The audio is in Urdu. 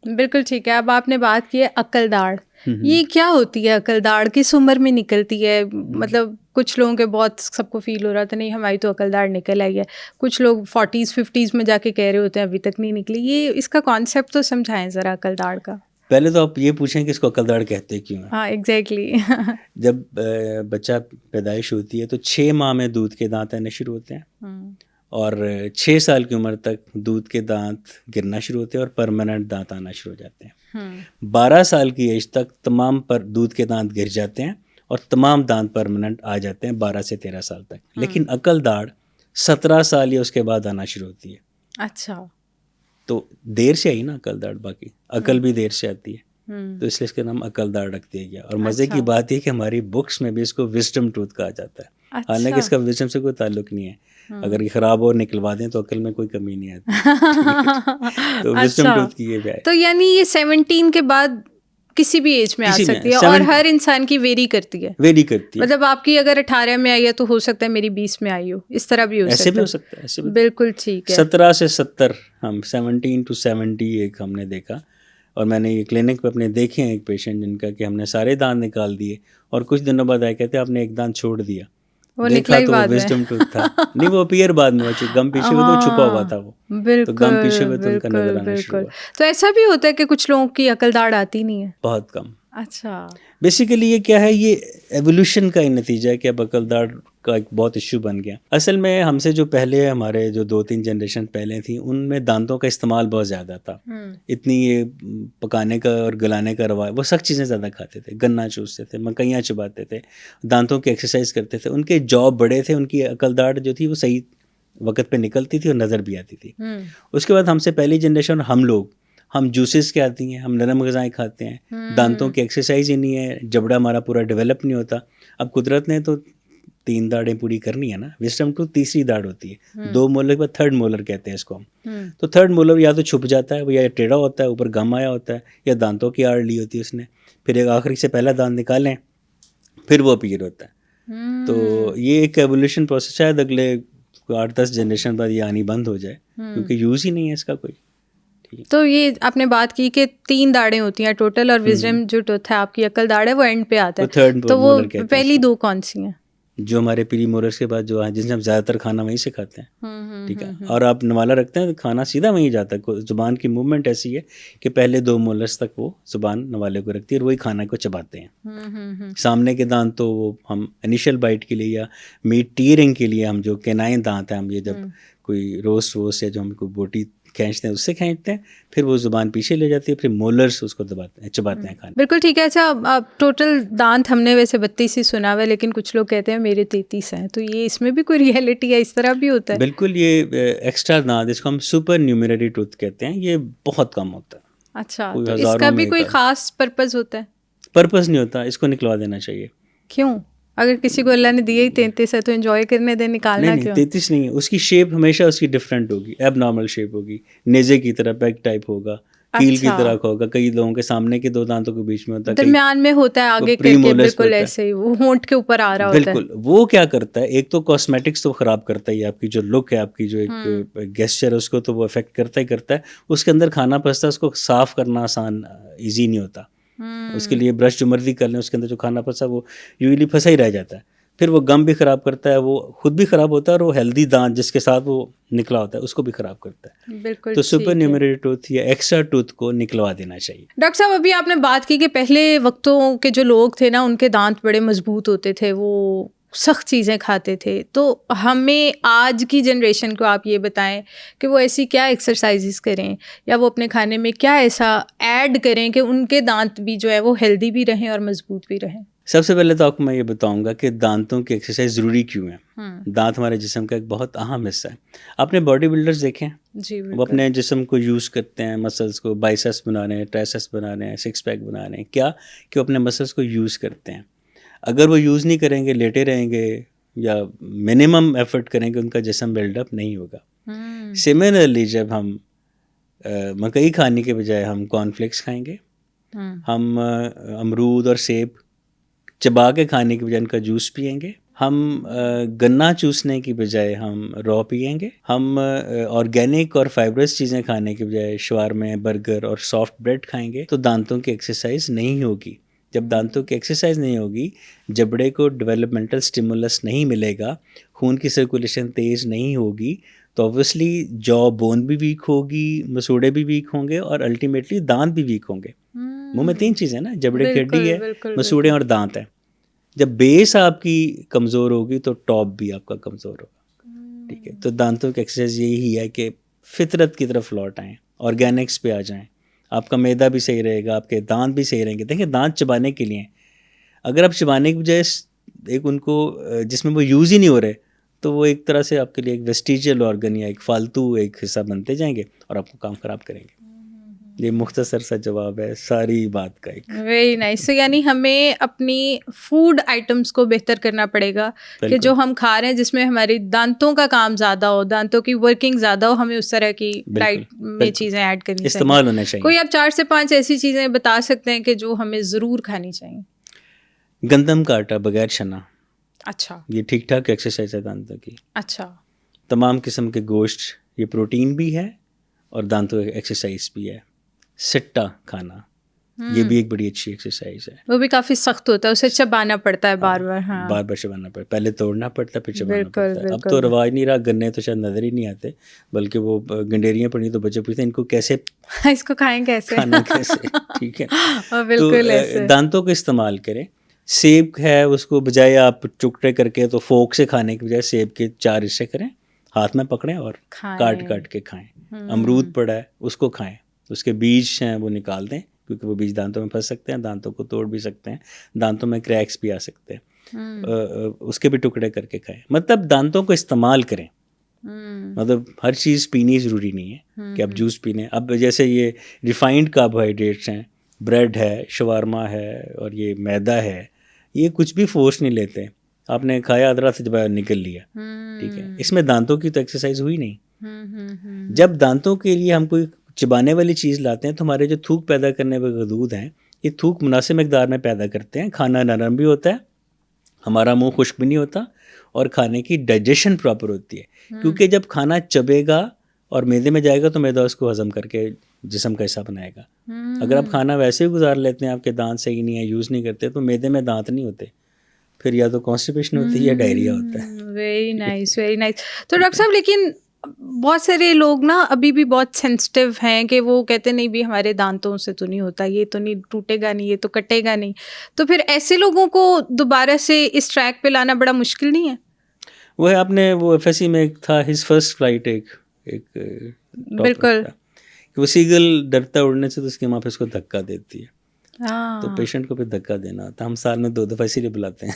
بالکل ٹھیک ہے. اب آپ نے بات کی ہے عقل داڑھ, یہ کیا ہوتی ہے عقل داڑھ, کس عمر میں نکلتی ہے؟ مطلب کچھ لوگوں کے بہت سب کو فیل ہو رہا تھا نہیں ہماری تو عقل داڑھ نکل آئی ہے, کچھ لوگ 40s 50s میں جا کے کہہ رہے ہوتے ہیں ابھی تک نہیں نکلی. یہ اس کا کانسیپٹ تو سمجھائیں ذرا عقل داڑھ کا. پہلے تو آپ یہ پوچھیں کہ اس کو عقل داڑھ کہتے کیوں ہیں. ہاں ایگزیکٹلی. جب بچہ پیدائش ہوتی ہے تو 6 ماہ میں دودھ کے دانت آنے شروع ہوتے ہیں, اور 6 سال کی عمر تک دودھ کے دانت گرنا شروع ہوتے ہیں اور پرماننٹ دانت آنا شروع ہو جاتے ہیں. 12 سال کی ایج تک تمام پر دودھ کے دانت گر جاتے ہیں اور تمام دانت پرماننٹ آ جاتے ہیں 12 سے 13 سال تک. لیکن عقل داڑھ 17 سال یا اس کے بعد آنا شروع ہوتی ہے. اچھا, تو دیر سے آئی نا عقل داڑھ, باقی عقل بھی دیر سے آتی ہے, تو اس لیے اس کا نام عقل داڑھ رکھ دیا گیا. اور مزے کی بات یہ کہ ہماری بکس میں بھی اس کو وزڈم ٹوتھ کہا جاتا ہے, حالانکہ اس کا وزڈم سے کوئی تعلق نہیں ہے. اگر یہ خراب ہو نکلوا دیں تو عقل میں کوئی کمی نہیں آتی. تو وزڈم ٹوتھ کی یہ بھی ہے. تو یعنی یہ 17 کے بعد کسی بھی ایج میں آ سکتی ہے, اور ہر انسان کی ویری کرتی ہے. مطلب آپ کی اگر 18 میں آئی ہے تو ہو سکتا ہے میری 20 میں آئی ہو, اس طرح بھی ہو سکتا ہے. ایسے بھی ہو سکتا ہے, ایسے بھی. بالکل ٹھیک ہے. 17 سے 70 ہم 17 to 70 ایک ہم نے دیکھا, اور میں نے یہ کلینک پہ اپنے دیکھے ہیں ایک پیشنٹ جن کا کہ ہم نے سارے دانت نکال دیے اور کچھ دنوں بعد آئے کہتے آپ نے ایک دانت چھوڑ دیا, وہ دیکھا نکلا تو وہ وزڈم ٹوتھ تھا. نہیں وہ اپیئر بعد میں ہوا, گم پیچھے ہوئے تو چھپا ہوا تھا وہ, تو گم پیچھے ہوئے تو ان کا نظر آنا شروع ہوا. تو ایسا بھی ہوتا ہے کہ کچھ لوگوں کی عقل داڑھ آتی نہیں ہے؟ بہت کم. اچھا. بیسیکلی یہ کیا ہے, یہ ایولیوشن کا ہی نتیجہ ہے کہ اب عقل داڑھ کا ایک بہت ایشو بن گیا. اصل میں ہم سے جو پہلے ہمارے جو 2-3 جنریشن پہلے تھیں ان میں دانتوں کا استعمال بہت زیادہ تھا. اتنی یہ پکانے کا اور گلانے کا رواج, وہ سخت چیزیں زیادہ کھاتے تھے, گنا چوستے تھے, مکئیاں چباتے تھے, دانتوں کی ایکسرسائز کرتے تھے. ان کے جاب بڑے تھے, ان کی عقل داڑھ جو تھی وہ صحیح وقت پہ نکلتی تھی اور نظر بھی آتی تھی. اس کے بعد ہم سے پہلی جنریشن ہم لوگ, ہم جوسز کے آتی ہیں, ہم نرم غذائیں کھاتے ہیں, دانتوں کی ایکسرسائز ہی نہیں ہے, جبڑا ہمارا پورا ڈیولپ نہیں ہوتا. اب قدرت نے تو 3 داڑیں پوری کرنی ہے نا, وزڈم ٹوتھ تیسری داڑھ ہوتی ہے, 2 مولر کے بعد 3rd مولر کہتے ہیں اس کو ہم. تو 3rd مولر یا تو چھپ جاتا ہے, وہ یا ٹیڑھا ہوتا ہے, اوپر گم آیا ہوتا ہے, یا دانتوں کی آڑ لی ہوتی ہے اس نے, پھر ایک آخری سے پہلا دانت نکالیں پھر وہ اپیئر ہوتا ہے. تو یہ ایک ایولیوشن پروسیس, شاید اگلے 8-10 جنریشن بعد یہ آنی بند ہو جائے, کیونکہ یوز ہی نہیں ہے اس کا کوئی. تو یہ آپ نے بات کی کہ 3 داڑیں ہوتی ہیں ٹوٹل, اور وزڈم جو ٹوتھ ہے آپ کی عقل داڑھ ہے وہ اینڈ پہ آتا ہے, تو وہ پہلی 2 کون سی ہیں؟ جو ہمارے پری مولرس کے بعد جو ہیں, جن سے ہم زیادہ تر کھانا وہیں سے کھاتے ہیں, ٹھیک ہے, اور آپ نوالا رکھتے ہیں تو کھانا سیدھا وہیں جاتا ہے. زبان کی موومنٹ ایسی ہے کہ پہلے 2 مولرس تک وہ زبان نوالے کو رکھتی ہے اور وہی کھانا کو چباتے ہیں. سامنے کے دانت تو وہ ہم انیشل بائٹ کے لیے یا میٹ ٹیئرنگ کے لیے ہم جو کینائن دانت ہیں, ہم یہ جب کوئی روسٹ ووسٹ یا جو ہم کوئی بوٹی کھینچتے ہیں اس سے کھینچتے ہیں, پھر وہ زبان پیچھے لے جاتی ہے, پھر مولرس اس کو دباتے ہیں, چباتے ہیں کھانا. بالکل ٹھیک ہے. اچھا اب ٹوٹل دانت ہم نے ویسے 32 ہی سنا ہوا ہے, لیکن کچھ لوگ کہتے ہیں میرے 33 ہیں, تو یہ اس میں بھی کوئی ریئلٹی ہے, اس طرح بھی ہوتا ہے؟ بالکل, یہ ایکسٹرا دانت جس کو ہم سپر نیومرری ٹوتھ کہتے ہیں, یہ بہت کم ہوتا ہے. اچھا, تو اس کا بھی کوئی خاص پرپز ہوتا ہے؟ پرپز نہیں ہوتا, اس کو نکلوا دینا چاہیے. کیوں؟ اگر کسی کو اللہ نے دیے ہی 33 ہے تو انجوائے کرنے دیں, نکالنا کیوں؟ 33 نہیں ہے, اس کی شیپ ہمیشہ اس کی ڈفرینٹ ہوگی, ایب نارمل شیپ ہوگی, نیزے کی طرح بیک ٹائپ ہوگا, کیل کی طرح ہوگا. کئی لوگوں کے سامنے کے 2 دانتوں کے بیچ میں ہوتا ہے, درمیان میں ہوتا ہے, آگے کر کے بالکل ایسے ہی وہ ہونٹ کے اوپر آ رہا ہوتا ہے. بالکل, وہ کیا کرتا ہے, ایک تو کاسمیٹکس تو خراب کرتا ہی ہے, آپ کی جو لک ہے, آپ کی جو ایک گیسچر ہے اس کو تو وہ افیکٹ کرتا ہی کرتا ہے. اس کے اندر کھانا پستا ہے, اس کو صاف کرنا آسان ایزی نہیں ہوتا. اس کے لیے برش جو مرضی کر لیں, اس کے اندر جو کھانا پستا ہے وہ یوزلی پھنسا ہی رہ جاتا ہے. پھر وہ گم بھی خراب کرتا ہے, وہ خود بھی خراب ہوتا ہے, اور وہ ہیلدی دانت جس کے ساتھ وہ نکلا ہوتا ہے اس کو بھی خراب کرتا ہے. بالکل. تو سپر نیومرری ٹوتھ یا ایکسٹرا ٹوتھ کو نکلوا دینا چاہیے. ڈاکٹر صاحب ابھی آپ نے بات کی کہ پہلے وقتوں کے جو لوگ تھے نا, ان کے دانت بڑے مضبوط ہوتے تھے, وہ سخت چیزیں کھاتے تھے. تو ہمیں آج کی جنریشن کو آپ یہ بتائیں کہ وہ ایسی کیا ایکسرسائزز کریں یا وہ اپنے کھانے میں کیا ایسا ایڈ کریں کہ ان کے دانت بھی جو ہے وہ ہیلدی بھی رہیں اور مضبوط بھی رہیں؟ سب سے پہلے تو آپ کو میں یہ بتاؤں گا کہ دانتوں کی ایکسرسائز ضروری کیوں ہے. دانت ہمارے جسم کا ایک بہت اہم حصہ ہے. آپ نے باڈی بلڈرز دیکھیں, وہ اپنے جسم کو یوز کرتے ہیں, مسلس کو, بائسیپس بنا رہے ہیں, ٹرائسیپس بنا رہے ہیں, 6 پیک بنا رہے ہیں. کیا کہ وہ اپنے مسلس کو یوز کرتے ہیں. اگر وہ یوز نہیں کریں گے, لیٹے رہیں گے یا منیمم ایفرٹ کریں گے, ان کا جسم بلڈ اپ نہیں ہوگا. سملرلی جب ہم مکئی کھانے کے بجائے ہم کارن فلیکس کھائیں گے, ہم امرود اور سیب چبا کے کھانے کے بجائے ان کا جوس پئیں گے, ہم گنا چوسنے کی بجائے ہم رو پئیں گے, ہم آرگینک اور فائبرس چیزیں کھانے کی بجائے شوارمے, برگر اور سافٹ بریڈ کھائیں گے تو دانتوں کی ایکسرسائز نہیں ہوگی. جب دانتوں کی ایکسرسائز نہیں ہوگی, جبڑے کو ڈیولپمنٹل سٹیمولس نہیں ملے گا, خون کی سرکولیشن تیز نہیں ہوگی, تو اوبویسلی جو بون بھی ویک ہوگی, مسوڑے بھی ویک ہوں گے اور الٹیمیٹلی دانت بھی ویک ہوں گے. منہ میں 3 چیزیں نا, جبڑے کی ہڈی ہے, مسوڑے اور دانت ہیں. جب بیس آپ کی کمزور ہوگی تو ٹاپ بھی آپ کا کمزور ہوگا. ٹھیک ہے, تو دانتوں کی ایکسرسائز یہی ہے کہ فطرت کی طرف لوٹ آئیں, آرگینکس پہ آ جائیں. آپ کا معدہ بھی صحیح رہے گا, آپ کے دانت بھی صحیح رہیں گے. دیکھیں دانت چبانے کے لیے, اگر آپ چبانے کی بجائے ایک ان کو جس میں وہ یوز ہی نہیں ہو رہے, تو وہ ایک طرح سے آپ کے لیے ایک ویسٹیجل آرگن یا ایک فالتو ایک حصہ بنتے جائیں گے اور آپ کو کام خراب کریں گے. یہ مختصر سا جواب ہے ساری بات کا. ایک ویری نائس. یعنی ہمیں اپنی فوڈ آئٹمس کو بہتر کرنا پڑے گا کہ جو ہم کھا رہے ہیں جس میں ہماری دانتوں کا کام زیادہ ہو, دانتوں کی ورکنگ زیادہ ہو, ہمیں اس طرح کی ڈائٹ میں چیزیں ایڈ کرنی چاہیے, استعمال ہونا چاہیے. کوئی آپ 4 سے 5 ایسی چیزیں بتا سکتے ہیں کہ جو ہمیں ضرور کھانی چاہیے؟ گندم کا آٹا بغیر چنا. اچھا, یہ ٹھیک ٹھاک ایکسرسائز ہے دانتوں کی. اچھا. تمام قسم کے گوشت, یہ پروٹین بھی ہے اور دانتوں کی ایکسرسائز بھی ہے. سٹا کھانا, یہ بھی ایک بڑی اچھی ایکسرسائز ہے. وہ بھی کافی سخت ہوتا ہے, اسے چبانا پڑتا ہے بار بار. ہاں, بار بار چبانا پڑتا ہے, پہلے توڑنا پڑتا ہے پھر چبانا پڑتا ہے. اب تو رواج نہیں رہا, گنے تو شاید نظر ہی نہیں آتے, بلکہ وہ گنڈیریاں پڑی تو بچے پوچھتے ہیں ان کو کیسے, اس کو کھائیں کیسے, کھانا کیسے. ٹھیک ہے, بالکل ایسے. دانتوں کا استعمال کریں. سیب ہے, اس کو بجائے آپ ٹکڑے کر کے تو فوک سے کھانے کے بجائے سیب کے 4 حصے کریں, ہاتھ میں پکڑیں اور کاٹ کاٹ کے کھائیں. امرود پڑا ہے, اس کو کھائیں, اس کے بیج ہیں وہ نکال دیں, کیونکہ وہ بیج دانتوں میں پھنس سکتے ہیں, دانتوں کو توڑ بھی سکتے ہیں, دانتوں میں کریکس بھی آ سکتے ہیں. اس کے بھی ٹکڑے کر کے کھائیں. مطلب دانتوں کو استعمال کریں. مطلب ہر چیز پینی ضروری نہیں ہے کہ آپ جوس پینے. اب جیسے یہ ریفائنڈ کاربوہائیڈریٹس ہیں, بریڈ ہے, شوارما ہے اور یہ میدا ہے, یہ کچھ بھی فورس نہیں لیتے. آپ نے کھایا ادرا سے جب نکل لیا. ٹھیک ہے, اس میں دانتوں کی تو ایکسرسائز ہوئی نہیں. جب دانتوں کے لیے ہم کوئی چبانے والی چیز لاتے ہیں تو ہمارے جو تھوک پیدا کرنے والے غدود ہیں, یہ تھوک مناسب مقدار میں پیدا کرتے ہیں. کھانا نرم بھی ہوتا ہے, ہمارا منہ خشک بھی نہیں ہوتا, اور کھانے کی ڈائجیشن پراپر ہوتی ہے. کیونکہ جب کھانا چبے گا اور میدے میں جائے گا تو میدا اس کو ہضم کر کے جسم کا حصہ بنائے گا. اگر آپ کھانا ویسے ہی گزار لیتے ہیں, آپ کے دانت صحیح نہیں ہے, یوز نہیں کرتے, تو میدے میں دانت نہیں ہوتے, پھر یا تو کانسٹیپیشن ہوتی ہے یا ڈائریا ہوتا ہے. Very nice, very nice. تو ڈاکٹر صاحب لیکن بہت سارے لوگ نا ابھی بھی بہت سینسٹیو ہیں کہ وہ کہتے نہیں بھی ہمارے دانتوں سے تو نہیں ہوتا, یہ تو نہیں ٹوٹے گا نہیں, یہ تو کٹے گا نہیں. تو پھر ایسے لوگوں کو دوبارہ سے اس ٹریک پہ لانا بڑا مشکل نہیں ہے؟ وہ ہے, آپ نے وہ ایف ایس سی میں ایک تھا ہز فرسٹ فلائٹ, ایک بالکل, کہ وہ سیگل ڈرتا اڑنے سے تو اس کی ماں پہ اس کو دھکا دیتی ہے. ہاں, تو پیشنٹ کو پھر دھکا دینا ہوتا ہے. ہم سال میں 2 دفعہ اسی لیے بلاتے ہیں.